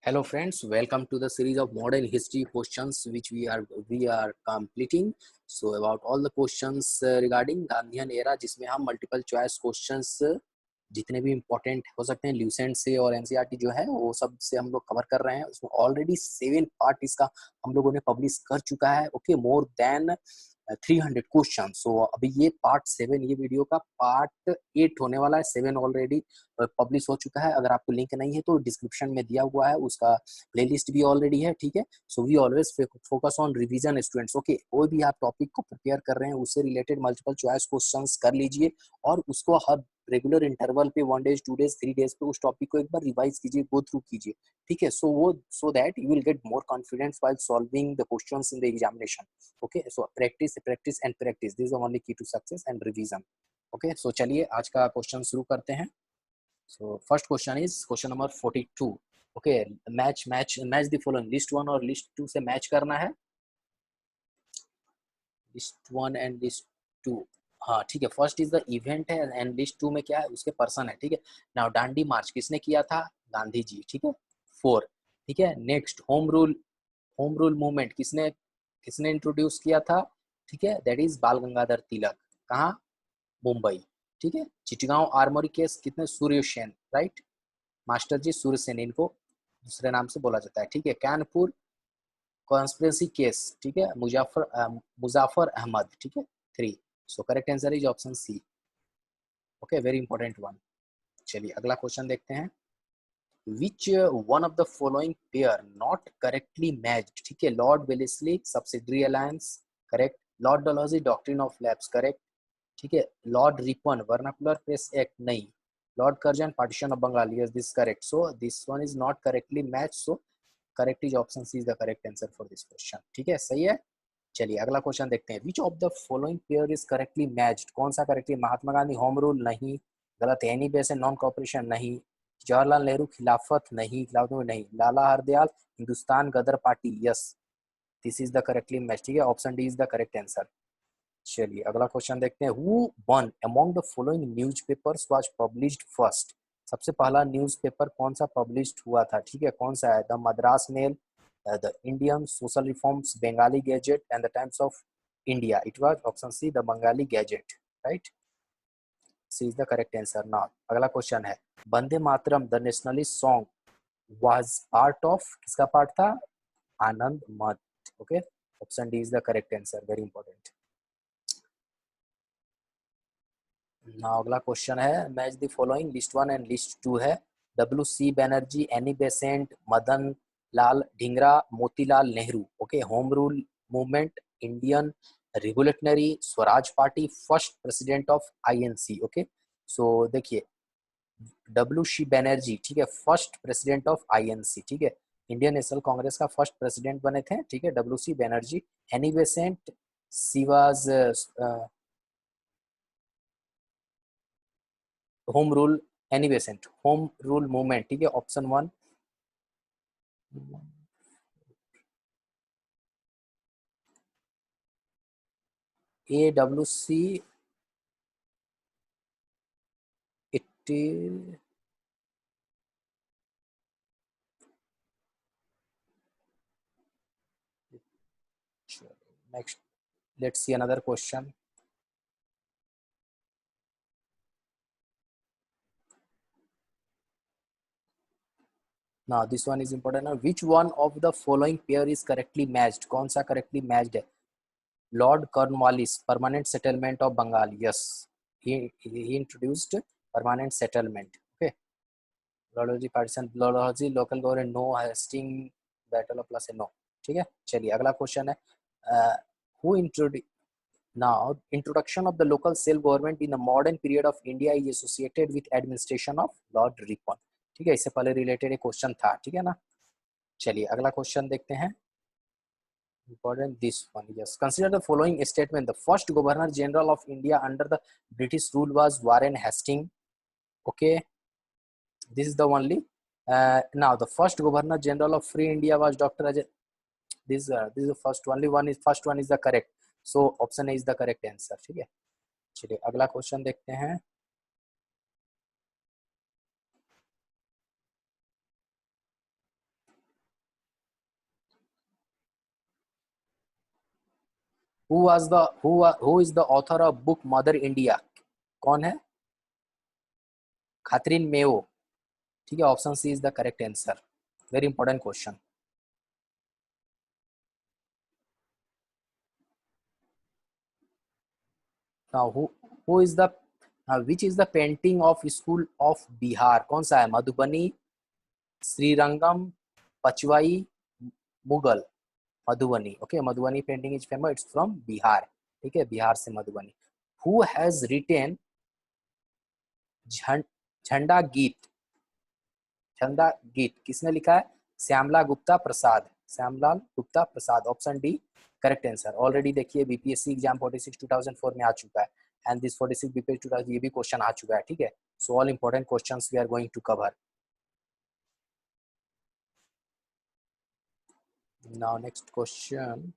Hello friends, welcome to the series of modern history questions which we are completing. So about all the questions regarding Gandhian era, जिसमें हम multiple choice questions जितने भी important हो सकते हैं Lucent से और एनसीईआरटी जो है वो सब से हम लोग कवर कर रहे हैं। उसमें ऑलरेडी 7 पार्ट इसका हम लोगों ने पब्लिश कर चुका है। Okay, more than 300 question. So अभी ये पार्ट 7, ये वीडियो का पार्ट 8 होने वाला है। 7 ऑलरेडी पब्लिश हो चुका है। अगर आपको लिंक नहीं है तो डिस्क्रिप्शन में दिया हुआ है, उसका प्लेलिस्ट भी ऑलरेडी है। ठीक है, so we always focus on revision students. Okay, कोई भी आप टॉपिक को प्रिपेयर कर रहे हैं उससे रिलेटेड मल्टीपल चॉइस क्वेश्चंस कर लीजिए और उसको हर रेगुलर इंटरवल पे 1 डेज 2 डेज 3 डेज पे उस टॉपिक को एक बार रिवाइज कीजिए, गो थ्रू कीजिए। ठीक है, so that you will get more confidence while solving the questions in the examination. Okay, so practice practice and practice, this is the only key to success and revision. Okay, so चलिए आज का question शुरू करते हैं। So first question is question number 42. Okay, match the following, list 1 और list 2 से match करना है। list 1 and list 2, हाँ ठीक है। फर्स्ट इज द इवेंट है एंड लिस्ट 2 में क्या है, उसके पर्सन है। ठीक है, नाउ डांडी मार्च किसने किया था, गांधी जी। ठीक है, 4। ठीक है, नेक्स्ट होम रूल मूवमेंट किसने किसने इंट्रोड्यूस किया था। ठीक है, दैट इज बाल गंगाधर तिलक। कहाँ, मुंबई। ठीक है, चिटगांव आर्मोरी केस कितने, सूर्य सेन, राइट, मास्टर जी सूर्य सेन, इनको दूसरे नाम से बोला जाता है। ठीक है, कानपुर कॉन्स्पिरेसी केस, ठीक है, मुजाफर अहमद। ठीक है, 3। So correct answer is option C. Okay, very important one. चलिए अगला क्वेश्चन देखते हैं। Which one of the following pair not correctly matched. ठीक है, Lord Wellesley subsidiary alliance, correct. Lord Dalhousie doctrine of lapse, correct. ठीक है, Lord Ripon vernacular press act, नहीं। Lord Curzon partition of Bengal, yes this correct. So this one is not correctly match, so correct is option C is the correct answer for this question. ठीक है, सही है। चलिए अगला question देखते हैं। Which of the following pair is correctly matched, कौन सा correctly, Mahatma Gandhi home rule, नहीं। गलत है। एनी बेस नॉन कॉपरेशन, नहीं। जवाहरलाल नेहरू खिलाफत, नहीं, खिलाफत में नहीं। Lala Hardayal Hindustan Ghadar party, yes this is the correctly match. ठीक है, option D is the correct answer. चलिए अगला क्वेश्चन देखते हैं। Who one among the following newspapers was published first, सबसे पहला न्यूज़पेपर कौन सा पब्लिश्ड हुआ था। ठीक है, कौन सा है, the Madras Mail, the Indian Social Reforms, Bengali Gazette and the Times of India. It was option C, the Bengali Gazette, right, C is the correct answer. Now अगला क्वेश्चन है, Vande Mataram the nationalist song was part of, किसका part था, Anand Math. Okay, option D is the correct answer, very important. ना अगला question है, match the following, list 1 and list 2 है। W C Banerjee, Annie Besant, Madan Lal Dhingra, Motilal Nehru. Okay, home rule movement, Indian revolutionary Swaraj party, first president of INC. Okay, so देखिए W C Banerjee, ठीक है, first president of INC. ठीक है, Indian national Congress का first president बने थे। ठीक है, W C Banerjee. Annie Besant she was home rule, Annie Besant home rule movement. ठीक है, option 1। A W C, it, next let's see another question. now this one is important now. Which one of the following pair is correctly matched, कौन सा correctly matched है, Lord Cornwallis permanent settlement of Bengal, yes he introduced permanent settlement. Okay, Lord partition, Lord local government, no, Hasting battle of Plassey, no. ठीक है, चलिए अगला question है, who introduce now introduction of the local self government in the modern period of India is associated with administration of Lord Ripon। ठीक है, इससे पहले related एक क्वेश्चन था। ठीक है ना, चलिए अगला क्वेश्चन देखते हैं। Important this one, yes, consider the following statement, the first governor general of India under the British rule was Warren Hastings। Okay, this is the only, now the first governor general of free India was Dr. Ajay, this is the first, only one is, first one is the correct, so option A is the correct answer। ठीक है, चलिए अगला question देखते हैं। Who is the author of book Mother India? कौन है? Katherine Mayo. ठीक है, option C is the correct answer. Very important question. Now who is the which is the painting of school of Bihar? कौन सा है? Madhubani, Srirangam, Pichwai, Mughal? Madhubani. Okay, Madhubani painting is famous, it's from Bihar. ठीक है, बिहार से मधुबनी। हु हैज रिटेन झंडा गीत? झंडा गीत किसने लिखा है? Shyamla Gupta Prasad. Shyamlal Gupta Prasad, option D correct answer. Already देखिए बीपीएससी एग्जाम 46 2004 में आ चुका है, एंड दिस 46 बीपीएससी 2000 ये भी क्वेश्चन आ चुका है। ठीक है, so all important questions we are going to cover. Now next question,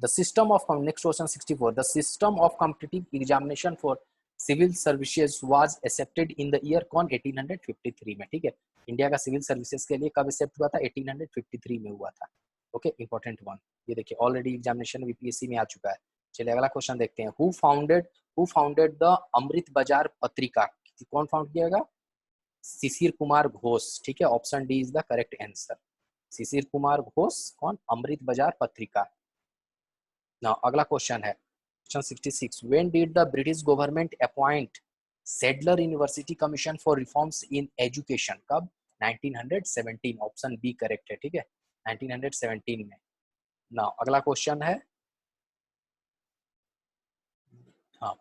the system of next question 64, the system of competitive examination for civil services was accepted in the year कौन? 1853 में। ठीक है, India का civil services के लिए कब accept हुआ था? 1853 में हुआ था। Okay, important one. ये देखिए ऑलरेडी एग्जामिनेशन बीपीएससी में आ चुका है। चलिए अगला क्वेश्चन देखते हैं। हु फाउंडेड द अमृत बाजार पत्रिका? कौन फाउंड किएगा? शिशिर कुमार घोष। ठीक है, option D is the correct answer. Shishir Kumar Ghosh कौन? अमृत बाजार पत्रिका। Now अगला क्वेश्चन है question 66, when did the British government appoint Sadler University Commission for Reforms in Education? कब? 1917, ऑप्शन बी करेक्ट है। ठीक है, 1917 में। नाउ अगला क्वेश्चन है, हाँ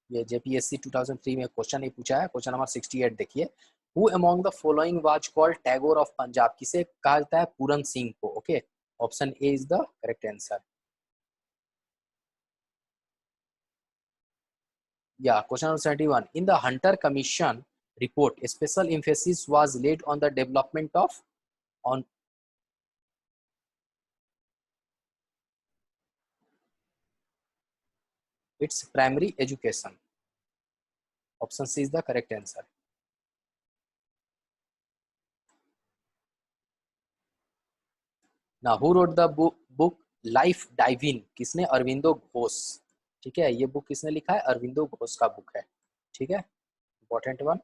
ये जेपीएससी 2003 में क्वेश्चन ये पूछा है, क्वेश्चन नंबर 68 देखिए। Who among the following was called Tagore of Punjab? किसे कहा जाता है? पूरन सिंह को। Okay, option A is the correct answer. Yeah, question number 71. In the Hunter Commission report, a special emphasis was laid on the development of on its primary education. Option C is the correct answer. Now, who wrote the book Life Diving? किसने? अरविंदो घोष। ठीक है, ये book किसने लिखा है? अरविंदो घोष का book है। ठीक है, important one.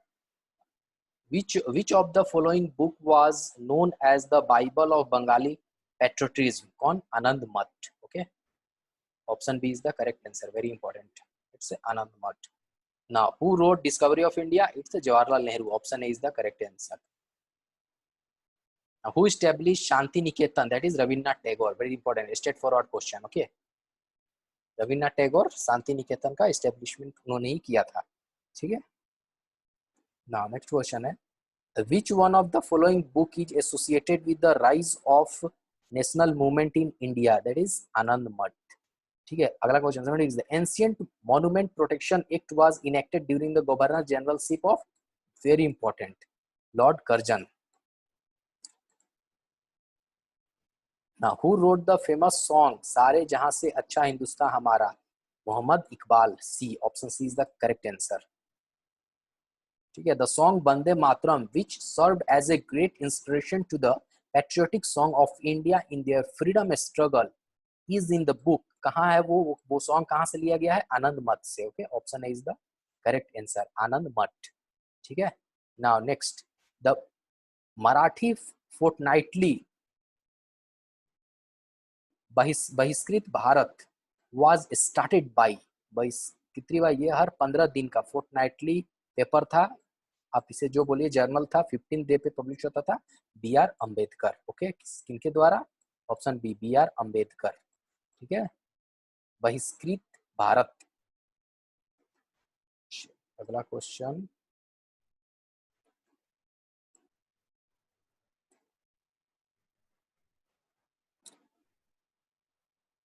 Which of the following book was known as the Bible of Bengali patriotism? कौन? Anand Math. Okay, option B is the correct answer. Very important, it's Anand Math. Now, who wrote Discovery of India? It's Jawaharlal Nehru. Option A is the correct answer. Now, who established Shanti Niketan? That is Rabindranath Tagore. Very important, straightforward question. Okay. Rabindranath Tagore Shanti Niketan का establishment उन्होंने ही किया था। ठीक है, now next question है, which one of the following book is associated with the rise of national movement in India? That is आनंद मठ। ठीक है, अगला question 76, the ancient monument protection act was enacted during the governor generalship of, very important, Lord Curzon. Now, who wrote the famous song सारे जहां से अच्छा हिंदुस्तान हमारा? Mohammad Iqbal. C, option C is the correct answer. ठीक है, the song Vande Mataram which served as a great inspiration to the patriotic song of India in their freedom struggle is in the book. कहाँ है वो सॉन्ग कहाँ से लिया गया है? आनंद मठ से। Okay, option is the correct answer, Anand Math. ठीक है, now next, the Marathi fortnightly Bahishkrit Bharat was started by, कितनी बार? ये हर 15 दिन का फोर्टनाइटली पेपर था, आप इसे जो बोलिए जर्नल था, 15 डे पे पब्लिश होता था। B R Ambedkar. ओके, किनके द्वारा? Option B, B R Ambedkar. ठीक है, बहिष्कृत भारत। अगला question,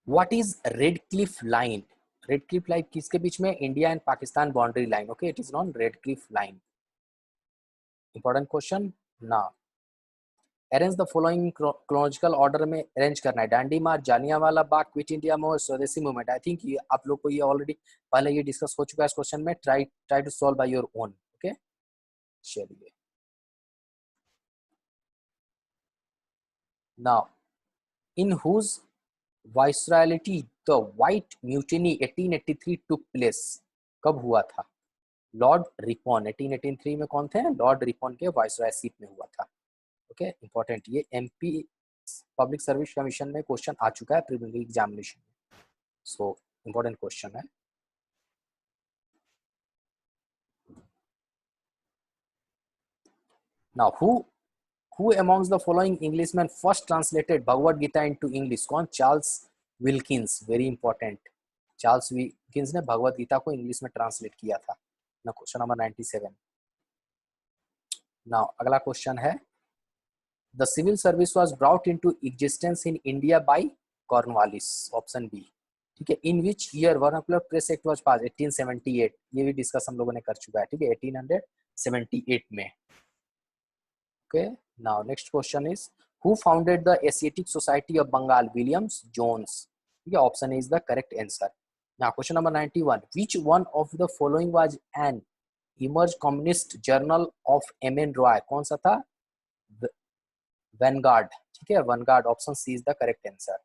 what is Radcliffe line? Radcliffe line किसके बीच में? India and Pakistan boundary line. Okay, it is known Radcliffe line. Important question. ना arrange the following chronological order में arrange करना है। Dandi march, Jallianwala Bagh, quit India movement, Swadeshi movement. I think ये आप लोग को ये ऑलरेडी पहले ये डिस्कस हो चुका है इस क्वेश्चन में। Try to solve by your own. Okay, चलिए now in whose viceroyalty the white mutiny 1883 took place, कब हुआ था? लॉर्ड रिपॉन 1883 में कौन थे? लॉर्ड रिपॉन के वाइसरायशिप में हुआ था। ओके, इंपॉर्टेंट, ये एमपी पब्लिक सर्विस कमीशन में क्वेश्चन आ चुका है प्रीलिमिनरी एग्जामिनेशन में, सो इंपॉर्टेंट क्वेश्चन है। Now who amongst the following Englishmen first translated Bhagavad Gita into English? कौन? Charles Wilkins, very important. Charles Wilkins ने भगवत गीता को इंग्लिश में ट्रांसलेट किया था। ना क्वेश्चन नंबर 97। नाउ अगला क्वेश्चन है, the civil service was brought into existence in India by Cornwallis, option B. ठीक है, in which year vernacular press act was pass? 1878, ये भी डिस्कस हम लोगों ने कर चुका है। ठीक है, 1878 में। Okay, now next question is, who founded the Asiatic Society of Bengal? Williams Jones. Okay, option A is the correct answer. Now question number 91, which one of the following was an emerged communist journal of M.N. Roy? कौन सा था? Vanguard. ठीक है, Vanguard, option C is the correct answer.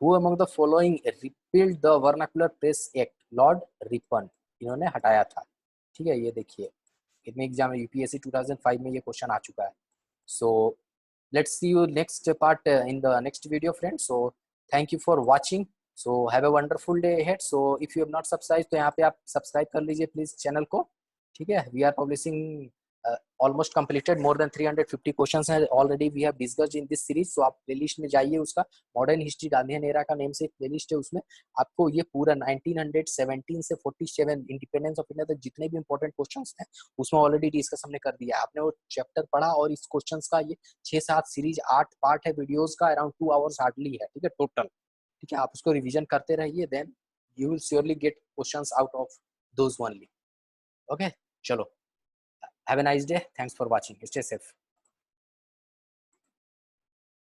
Who among the following repealed the Vernacular Press Act? Lord Ripon, इन्होंने हटाया था। ठीक है, ये देखिए कितने एग्जाम में यूपीएससी 2005 में ये क्वेश्चन आ चुका है। So let's see you next part in the next video friends. So thank you for watching. So have a wonderful day ahead. So if you have not subscribe तो यहाँ पे आप subscribe कर लीजिए प्लीज चैनल को। ठीक है, we are publishing almost completed, more than 350 questions हैं already we have discussed in this series. So आप प्लेलिस्ट में जाइए, उसका मॉडर्न हिस्ट्री गांधीयन एरा का नेम से एक प्लेलिस्ट है, उसमें आपको ये पूरा 1917 से 47 इंडिपेंडेंस ऑफ इंडिया तक जितने भी इंपॉर्टेंट क्वेश्चंस हैं उसमें ऑलरेडी डिस्कस हमने कर दिया है। आपने वो चैप्टर पढ़ा और इस क्वेश्चंस का ये 6-7 सीरीज 8 पार्ट है वीडियोस का, अराउंड 2 आवर्स हार्डली है। ठीक है, टोटल। ठीक है, आप उसको रिवीजन करते रहिए, then you will surely get questions out of those only. Okay, चलो, have a nice day, thanks for watching, stay safe.